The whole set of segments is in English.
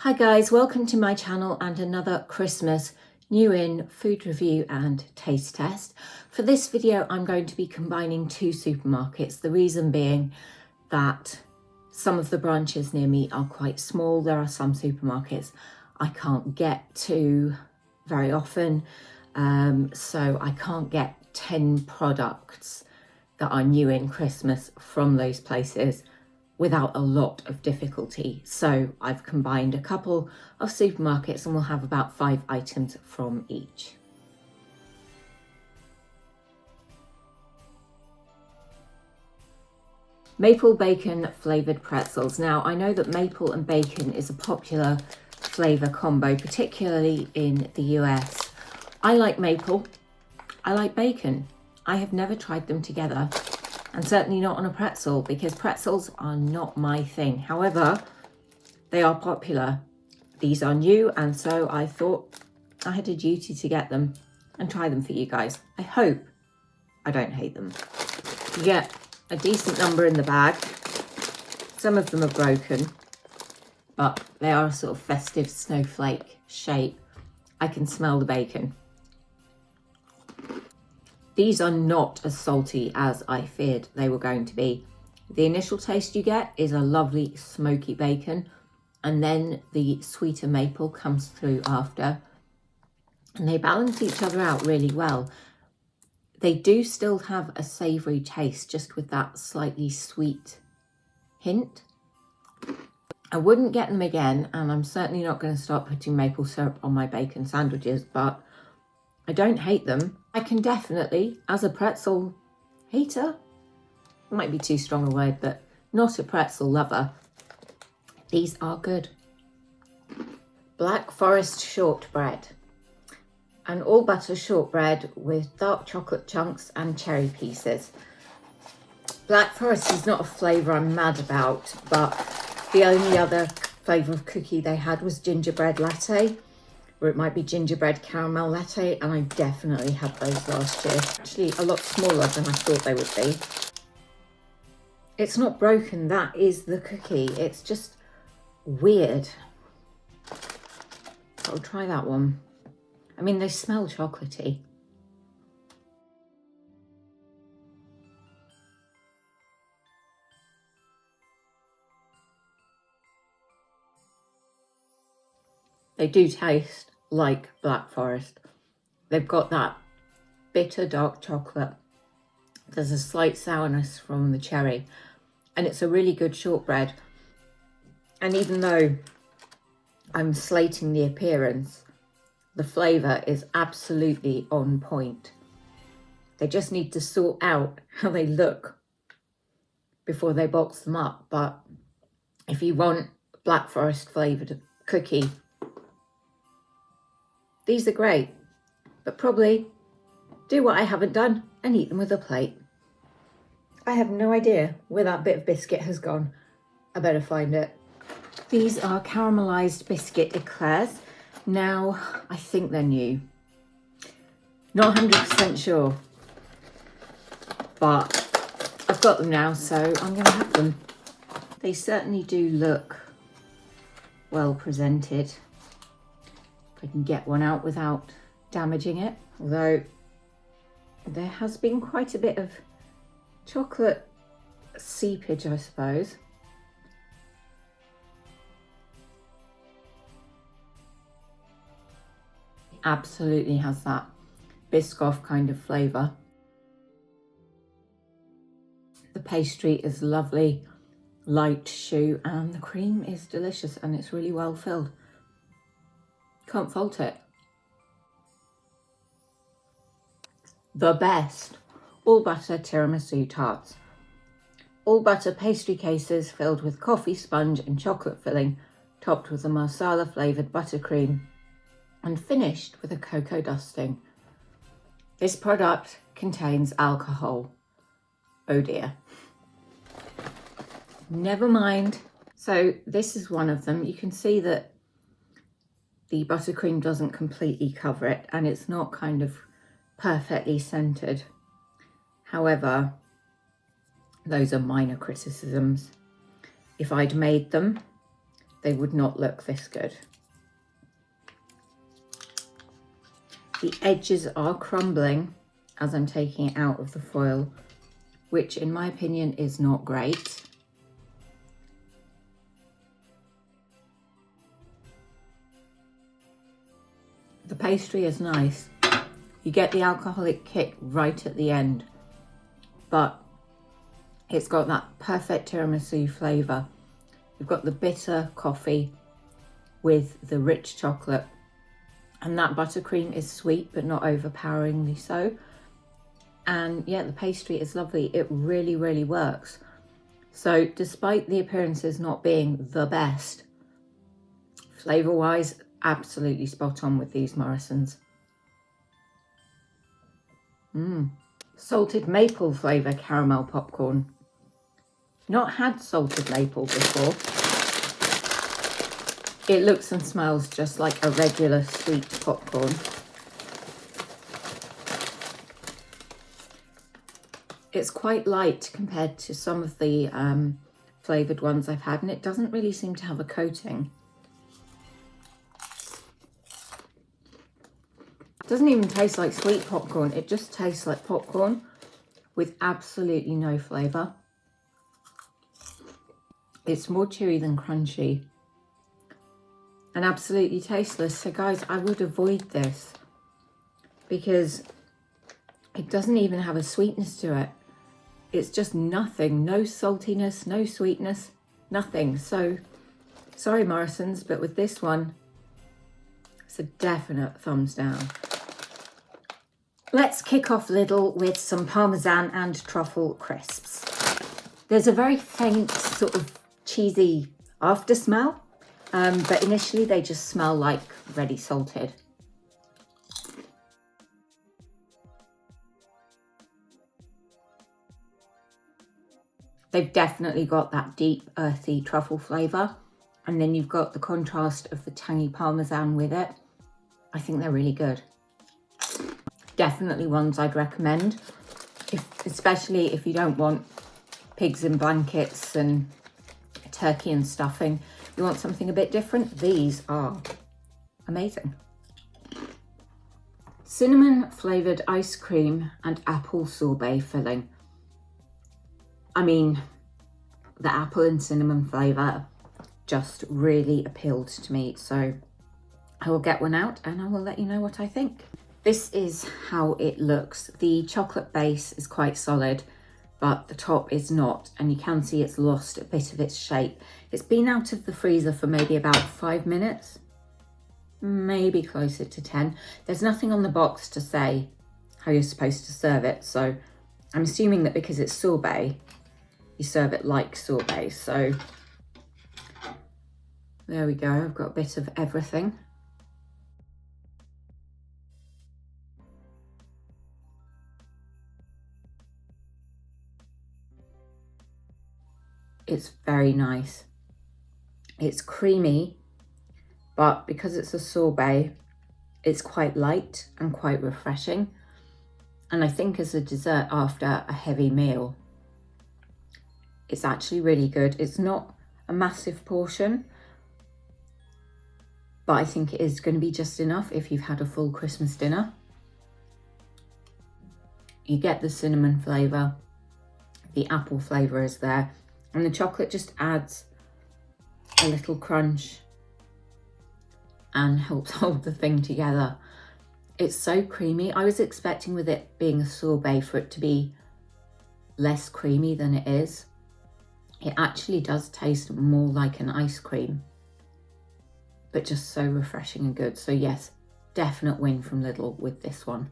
Hi guys, welcome to my channel and another Christmas new in food review and taste test. For this video I'm going to be combining two supermarkets, the reason being that some of the branches near me are quite small. There are some supermarkets I can't get to very often, so I can't get 10 products that are new in Christmas from those places without a lot of difficulty. So I've combined a couple of supermarkets and we'll have about 5 items from each. Maple bacon flavoured pretzels. Now I know that maple and bacon is a popular flavour combo, particularly in the US. I like maple, I like bacon. I have never tried them together, and certainly not on a pretzel, because pretzels are not my thing. However, they are popular. These are new, and so I thought I had a duty to get them and try them for you guys. I hope I don't hate them. You get a decent number in the bag. Some of them are broken, but they are a sort of festive snowflake shape. I can smell the bacon. These are not as salty as I feared they were going to be. The initial taste you get is a lovely smoky bacon, and then the sweeter maple comes through after, and they balance each other out really well. They do still have a savoury taste, just with that slightly sweet hint. I wouldn't get them again, and I'm certainly not going to start putting maple syrup on my bacon sandwiches, but I don't hate them. I can definitely, as a pretzel hater, might be too strong a word, but not a pretzel lover, these are good. Black Forest Shortbread. An all butter shortbread with dark chocolate chunks and cherry pieces. Black Forest is not a flavour I'm mad about, but the only other flavour of cookie they had was gingerbread latte, or it might be gingerbread caramel latte, and I definitely had those last year. Actually a lot smaller than I thought they would be. It's not broken, that is the cookie. It's just weird. I'll try that one. I mean, they smell chocolatey. They do taste like Black Forest. They've got that bitter dark chocolate. There's a slight sourness from the cherry, and it's a really good shortbread. And even though I'm slating the appearance, the flavour is absolutely on point. They just need to sort out how they look before they box them up. But if you want Black Forest flavoured cookie, these are great, but probably do what I haven't done and eat them with a plate. I have no idea where that bit of biscuit has gone. I better find it. These are Caramelised Biscuit eclairs. Now, I think they're new. Not 100% sure, but I've got them now, so I'm going to have them. They certainly do look well presented. If I can get one out without damaging it, although there has been quite a bit of chocolate seepage, I suppose. Absolutely has that Biscoff kind of flavour. The pastry is lovely, light choux, and the cream is delicious, and it's really well filled. Can't fault it. The best, all butter Tiramisu Tarts. All butter pastry cases filled with coffee sponge and chocolate filling, topped with a marsala flavoured buttercream, and finished with a cocoa dusting. This product contains alcohol. Oh dear. Never mind. So this is one of them. You can see that the buttercream doesn't completely cover it, and it's not kind of perfectly centered. However, those are minor criticisms. If I'd made them, they would not look this good. The edges are crumbling as I'm taking it out of the foil, which in my opinion is not great. The pastry is nice. You get the alcoholic kick right at the end, but it's got that perfect tiramisu flavour. You've got the bitter coffee with the rich chocolate, and that buttercream is sweet but not overpoweringly so. And yeah, the pastry is lovely. It really, really works. So despite the appearances not being the best, flavour-wise, absolutely spot on with these Morrisons. Salted maple flavour caramel popcorn. Not had salted maple before. It looks and smells just like a regular sweet popcorn. It's quite light compared to some of the flavoured ones I've had, and it doesn't really seem to have a coating. It doesn't even taste like sweet popcorn, it just tastes like popcorn with absolutely no flavour. It's more chewy than crunchy and absolutely tasteless. So guys, I would avoid this because it doesn't even have a sweetness to it. It's just nothing, no saltiness, no sweetness, nothing. So sorry Morrisons, but with this one, it's a definite thumbs down. Let's kick off Lidl with some Parmesan and Truffle crisps. There's a very faint sort of cheesy after smell, but initially they just smell like ready salted. They've definitely got that deep earthy truffle flavour, and then you've got the contrast of the tangy Parmesan with it. I think they're really good. Definitely ones I'd recommend, especially if you don't want pigs in blankets and turkey and stuffing. You want something a bit different? These are amazing. Cinnamon flavoured ice cream and apple sorbet filling. I mean, the apple and cinnamon flavour just really appealed to me, so I will get one out and I will let you know what I think. This is how it looks. The chocolate base is quite solid, but the top is not, and you can see it's lost a bit of its shape. It's been out of the freezer for maybe about 5 minutes, maybe closer to 10. There's nothing on the box to say how you're supposed to serve it, so I'm assuming that because it's sorbet, you serve it like sorbet. So there we go, I've got a bit of everything. It's very nice. It's creamy, but because it's a sorbet, it's quite light and quite refreshing. And I think as a dessert after a heavy meal, it's actually really good. It's not a massive portion, but I think it is going to be just enough if you've had a full Christmas dinner. You get the cinnamon flavour, the apple flavour is there, and the chocolate just adds a little crunch and helps hold the thing together. It's so creamy. I was expecting with it being a sorbet for it to be less creamy than it is. It actually does taste more like an ice cream, but just so refreshing and good. So yes, definite win from Lidl with this one.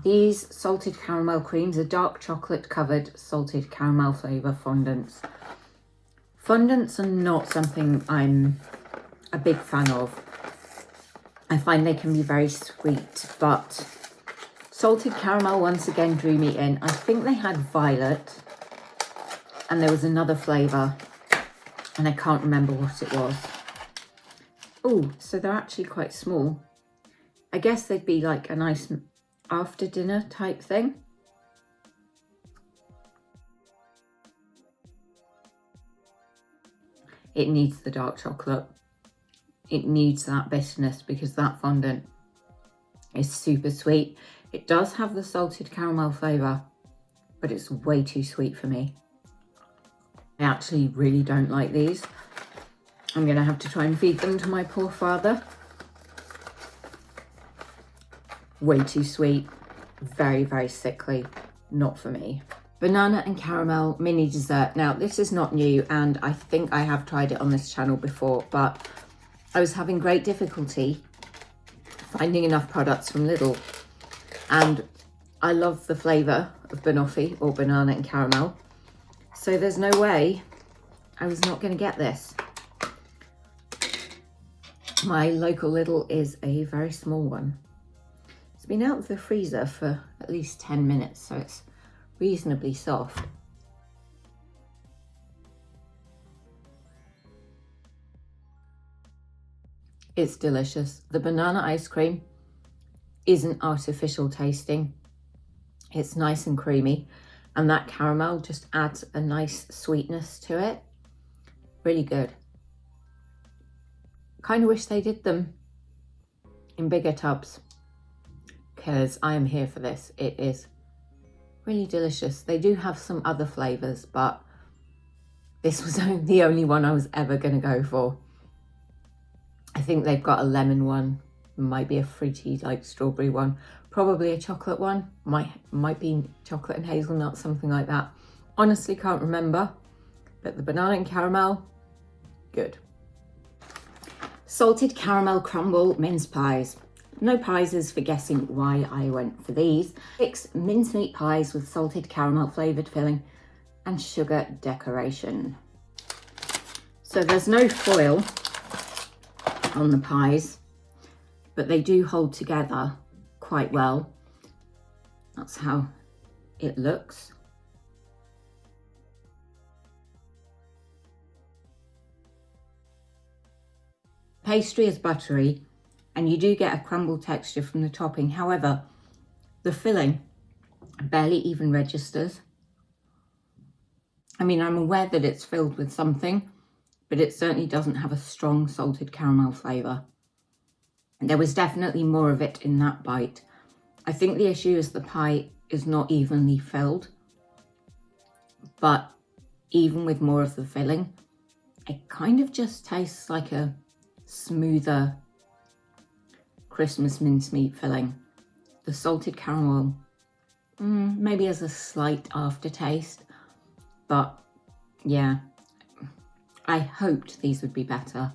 These salted caramel creams are dark chocolate covered salted caramel flavour fondants. Fondants are not something I'm a big fan of. I find they can be very sweet, but salted caramel once again drew me in. I think they had violet and there was another flavour and I can't remember what it was. Oh, so they're actually quite small. I guess they'd be like a nice after dinner type thing. It needs the dark chocolate. It needs that bitterness because that fondant is super sweet. It does have the salted caramel flavour, but it's way too sweet for me. I actually really don't like these. I'm going to have to try and feed them to my poor father. Way too sweet. Very, very sickly. Not for me. Banana and caramel mini dessert. Now, this is not new, and I think I have tried it on this channel before, but I was having great difficulty finding enough products from Lidl. And I love the flavour of banoffee or banana and caramel. So there's no way I was not going to get this. My local Lidl is a very small one. It's been out of the freezer for at least 10 minutes, so it's reasonably soft. It's delicious. The banana ice cream isn't artificial tasting. It's nice and creamy, and that caramel just adds a nice sweetness to it. Really good. Kind of wish they did them in bigger tubs, because I am here for this. It is really delicious. They do have some other flavours, but this was the only one I was ever going to go for. I think they've got a lemon one, might be a fruity like strawberry one, probably a chocolate one, might be chocolate and hazelnut, something like that. Honestly can't remember, but the banana and caramel, good. Salted caramel crumble mince pies. No prizes for guessing why I went for these. 6 mincemeat pies with salted caramel flavoured filling and sugar decoration. So there's no foil on the pies, but they do hold together quite well. That's how it looks. Pastry is buttery, and you do get a crumble texture from the topping. However, the filling barely even registers. I mean, I'm aware that it's filled with something, but it certainly doesn't have a strong salted caramel flavour. There was definitely more of it in that bite. I think the issue is the pie is not evenly filled, but even with more of the filling, it kind of just tastes like a smoother Christmas mincemeat filling. The salted caramel maybe has a slight aftertaste, but yeah, I hoped these would be better.